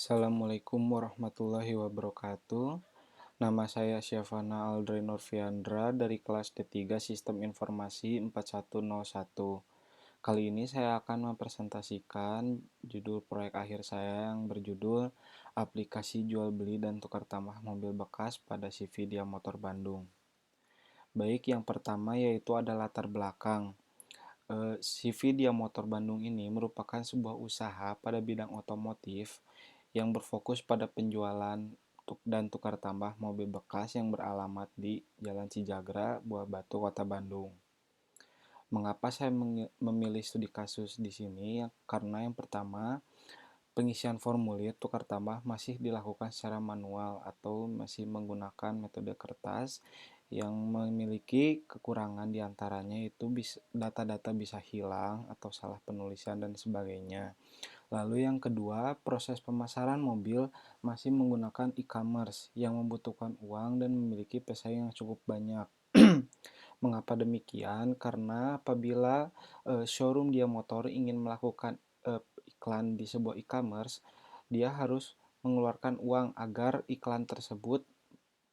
Assalamualaikum warahmatullahi wabarakatuh. Nama saya Syafana Aldre Nurfiandra dari kelas D3 Sistem Informasi 4101. Kali ini saya akan mempresentasikan judul proyek akhir saya yang berjudul Aplikasi Jual Beli dan Tukar Tambah Mobil Bekas pada CV Dia Motor Bandung. Baik, yang pertama yaitu ada latar belakang. CV Dia Motor Bandung ini merupakan sebuah usaha pada bidang otomotif yang berfokus pada penjualan dan tukar tambah mobil bekas yang beralamat di Jalan Cijagra, Buah Batu, Kota Bandung. Mengapa saya memilih studi kasus di sini? Karena yang pertama, pengisian formulir tukar tambah masih dilakukan secara manual atau masih menggunakan metode kertas yang memiliki kekurangan diantaranya itu data-data bisa hilang atau salah penulisan dan sebagainya. Lalu yang kedua, proses pemasaran mobil masih menggunakan e-commerce yang membutuhkan uang dan memiliki pesaing yang cukup banyak. Mengapa demikian? Karena apabila showroom Dia Motor ingin melakukan iklan di sebuah e-commerce, dia harus mengeluarkan uang agar iklan tersebut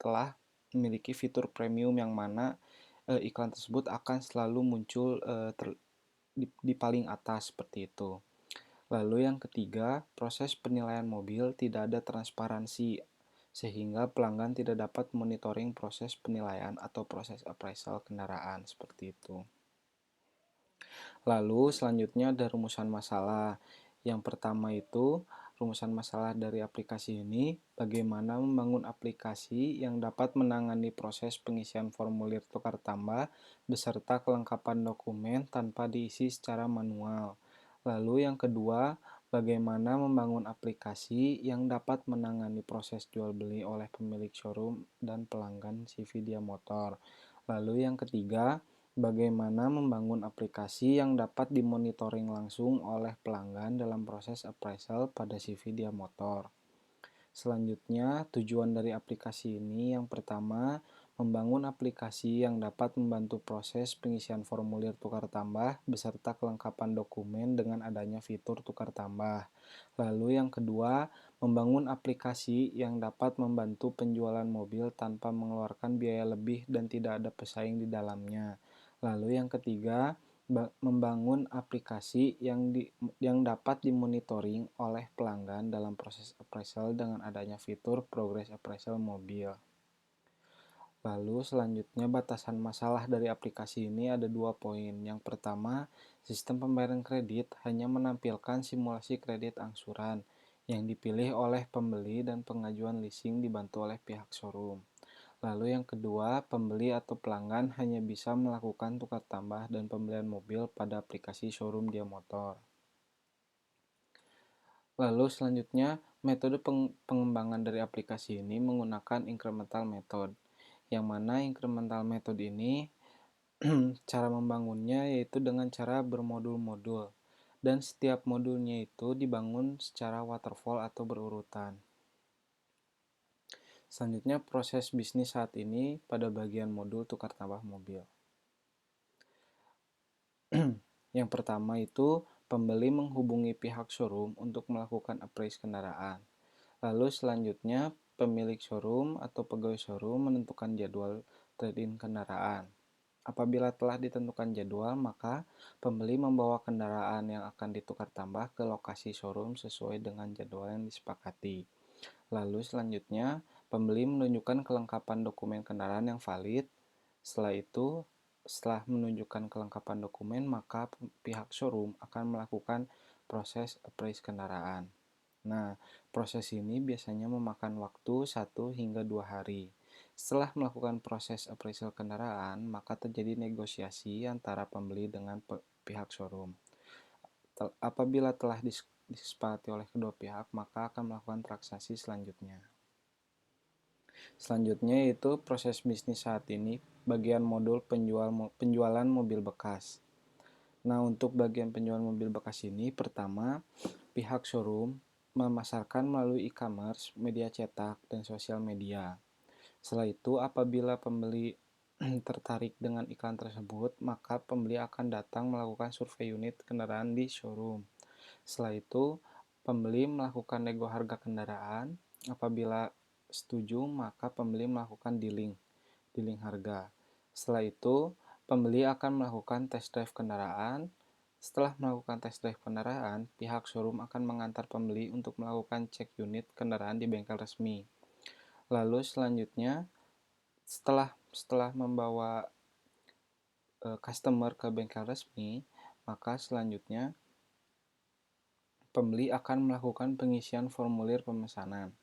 telah memiliki fitur premium yang mana iklan tersebut akan selalu muncul di paling atas seperti itu. Lalu yang ketiga, proses penilaian mobil tidak ada transparansi sehingga pelanggan tidak dapat monitoring proses penilaian atau proses appraisal kendaraan seperti itu. Lalu selanjutnya ada rumusan masalah. Yang pertama itu rumusan masalah dari aplikasi ini, bagaimana membangun aplikasi yang dapat menangani proses pengisian formulir tukar tambah beserta kelengkapan dokumen tanpa diisi secara manual. Lalu yang kedua, bagaimana membangun aplikasi yang dapat menangani proses jual beli oleh pemilik showroom dan pelanggan CV Dia Motor. Lalu yang ketiga, bagaimana membangun aplikasi yang dapat dimonitoring langsung oleh pelanggan dalam proses appraisal pada CV Dia Motor. Selanjutnya, tujuan dari aplikasi ini yang pertama, membangun aplikasi yang dapat membantu proses pengisian formulir tukar tambah beserta kelengkapan dokumen dengan adanya fitur tukar tambah. Lalu yang kedua, membangun aplikasi yang dapat membantu penjualan mobil tanpa mengeluarkan biaya lebih dan tidak ada pesaing di dalamnya. Lalu yang ketiga, membangun aplikasi yang dapat dimonitoring oleh pelanggan dalam proses appraisal dengan adanya fitur progress appraisal mobil. Lalu selanjutnya batasan masalah dari aplikasi ini ada 2 poin. Yang pertama, sistem pembayaran kredit hanya menampilkan simulasi kredit angsuran yang dipilih oleh pembeli dan pengajuan leasing dibantu oleh pihak showroom. Lalu yang kedua, pembeli atau pelanggan hanya bisa melakukan tukar tambah dan pembelian mobil pada aplikasi showroom Dia Motor. Lalu selanjutnya, metode pengembangan dari aplikasi ini menggunakan incremental method, yang mana incremental method ini cara membangunnya yaitu dengan cara bermodul-modul, dan setiap modulnya itu dibangun secara waterfall atau berurutan. Selanjutnya, proses bisnis saat ini pada bagian modul tukar tambah mobil. Yang pertama itu, pembeli menghubungi pihak showroom untuk melakukan appraise kendaraan. Lalu selanjutnya, pemilik showroom atau pegawai showroom menentukan jadwal trade-in kendaraan. Apabila telah ditentukan jadwal, maka pembeli membawa kendaraan yang akan ditukar tambah ke lokasi showroom sesuai dengan jadwal yang disepakati. Lalu selanjutnya, pembeli menunjukkan kelengkapan dokumen kendaraan yang valid. Setelah menunjukkan kelengkapan dokumen, maka pihak showroom akan melakukan proses appraise kendaraan. Nah, proses ini biasanya memakan waktu 1 hingga 2 hari. Setelah melakukan proses appraisal kendaraan, maka terjadi negosiasi antara pembeli dengan pihak showroom. Apabila telah disepakati oleh kedua pihak, maka akan melakukan transaksi selanjutnya. Selanjutnya yaitu proses bisnis saat ini, bagian modul penjualan mobil bekas. Nah, untuk bagian penjualan mobil bekas ini, pertama, pihak showroom memasarkan melalui e-commerce, media cetak, dan sosial media. Setelah itu, apabila pembeli tertarik dengan iklan tersebut, maka pembeli akan datang melakukan survei unit kendaraan di showroom. Setelah itu, pembeli melakukan nego harga kendaraan. Apabila setuju, maka pembeli melakukan dealing harga. Setelah itu, pembeli akan melakukan test drive kendaraan. Setelah melakukan test drive kendaraan, pihak showroom akan mengantar pembeli untuk melakukan cek unit kendaraan di bengkel resmi. Lalu selanjutnya, setelah membawa customer ke bengkel resmi, maka selanjutnya pembeli akan melakukan pengisian formulir pemesanan.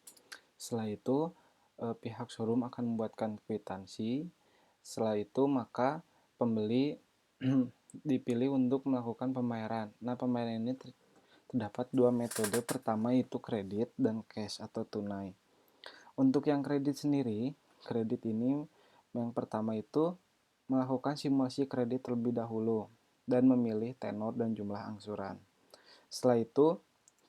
Setelah itu, pihak showroom akan membuatkan kwitansi. Setelah itu, maka pembeli dipilih untuk melakukan pembayaran. Nah, pembayaran ini terdapat dua metode. Pertama itu kredit dan cash atau tunai. Untuk yang kredit sendiri, kredit ini yang pertama itu melakukan simulasi kredit terlebih dahulu dan memilih tenor dan jumlah angsuran. Setelah itu,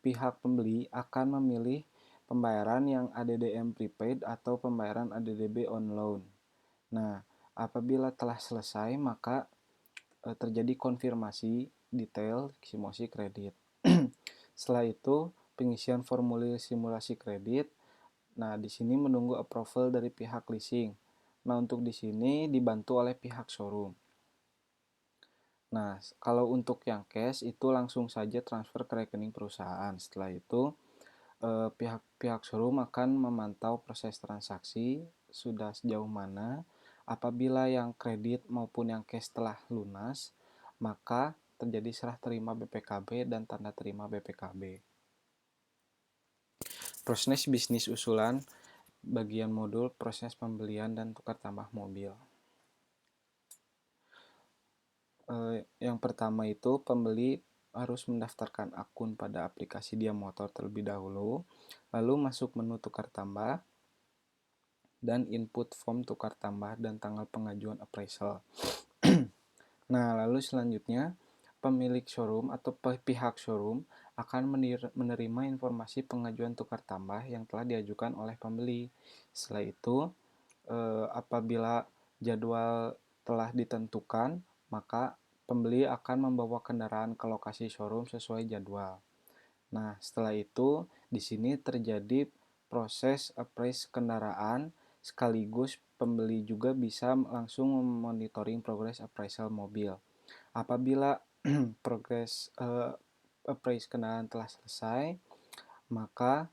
pihak pembeli akan memilih pembayaran yang ADDM prepaid atau pembayaran ADDB on loan. Nah, apabila telah selesai, maka terjadi konfirmasi detail simulasi kredit. Setelah itu, pengisian formulir simulasi kredit. Nah, di sini menunggu approval dari pihak leasing. Nah, untuk di sini dibantu oleh pihak showroom. Nah, kalau untuk yang cash itu langsung saja transfer ke rekening perusahaan. Setelah itu, pihak showroom akan memantau proses transaksi sudah sejauh mana. Apabila yang kredit maupun yang cash telah lunas, maka terjadi serah terima BPKB dan tanda terima BPKB. Proses bisnis usulan bagian modul proses pembelian dan tukar tambah mobil. Yang pertama itu pembeli harus mendaftarkan akun pada aplikasi Dia Motor terlebih dahulu, lalu masuk menu tukar tambah dan input form tukar tambah dan tanggal pengajuan appraisal. Nah, lalu selanjutnya pemilik showroom atau pihak showroom akan menerima informasi pengajuan tukar tambah yang telah diajukan oleh pembeli. Setelah itu, apabila jadwal telah ditentukan, maka pembeli akan membawa kendaraan ke lokasi showroom sesuai jadwal. Nah, setelah itu di sini terjadi proses appraise kendaraan sekaligus pembeli juga bisa langsung memonitoring progres appraisal mobil. Apabila progres appraise kendaraan telah selesai, maka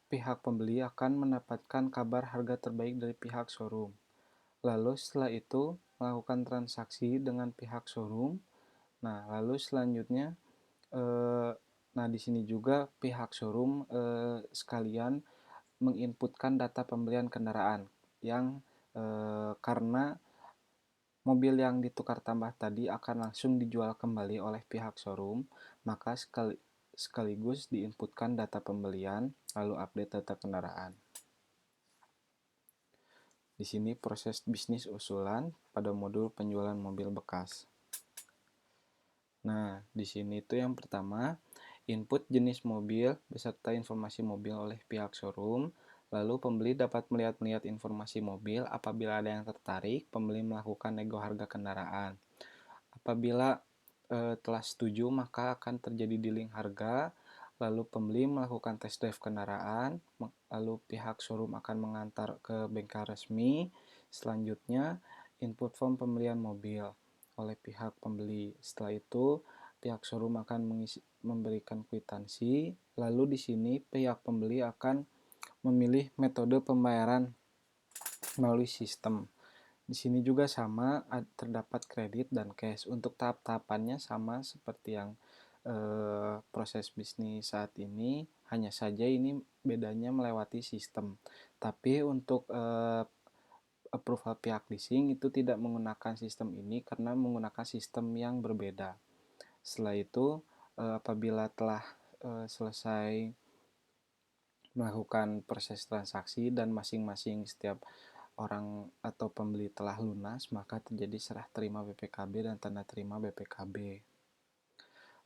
pihak pembeli akan mendapatkan kabar harga terbaik dari pihak showroom. Lalu setelah itu melakukan transaksi dengan pihak showroom. Nah, lalu selanjutnya nah di sini juga pihak showroom sekalian menginputkan data pembelian kendaraan yang karena mobil yang ditukar tambah tadi akan langsung dijual kembali oleh pihak showroom, maka sekaligus diinputkan data pembelian lalu update data kendaraan. Di sini proses bisnis usulan pada modul penjualan mobil bekas. Nah, di sini itu yang pertama, input jenis mobil beserta informasi mobil oleh pihak showroom. Lalu pembeli dapat melihat informasi mobil. Apabila ada yang tertarik, pembeli melakukan nego harga kendaraan. Apabila telah setuju, maka akan terjadi dealing harga. Lalu pembeli melakukan test drive kendaraan. Lalu pihak showroom akan mengantar ke bengkel resmi. Selanjutnya, input form pembelian mobil oleh pihak pembeli. Setelah itu, pihak showroom akan memberikan kwitansi. Lalu di sini pihak pembeli akan memilih metode pembayaran melalui sistem. Di sini juga sama, terdapat kredit dan cash. Untuk tahap-tahapannya sama seperti yang proses bisnis saat ini, hanya saja ini bedanya melewati sistem. Tapi untuk approval pihak leasing itu tidak menggunakan sistem ini karena menggunakan sistem yang berbeda. Setelah itu, apabila telah selesai melakukan proses transaksi dan masing-masing setiap orang atau pembeli telah lunas, maka terjadi serah terima BPKB dan tanda terima BPKB.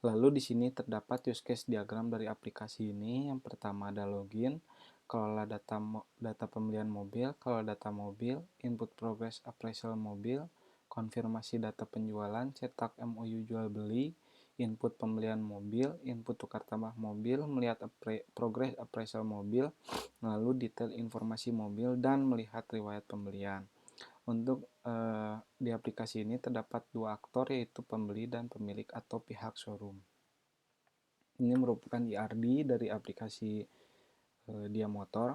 Lalu di sini terdapat use case diagram dari aplikasi ini. Yang pertama ada login, kelola data pembelian mobil, kelola data mobil, input progress appraisal mobil, konfirmasi data penjualan, cetak MOU jual beli, input pembelian mobil, input tukar tambah mobil, melihat progres appraisal mobil, lalu detail informasi mobil, dan melihat riwayat pembelian. Untuk di aplikasi ini terdapat dua aktor, yaitu pembeli dan pemilik atau pihak showroom. Ini merupakan IRD dari aplikasi Dia Motor.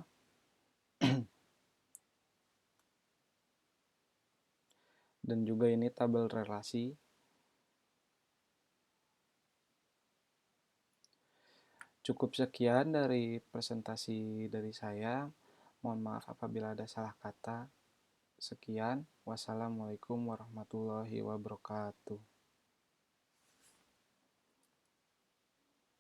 Dan juga ini tabel relasi. Cukup sekian dari presentasi dari saya. Mohon maaf apabila ada salah kata. Sekian. Wassalamualaikum warahmatullahi wabarakatuh.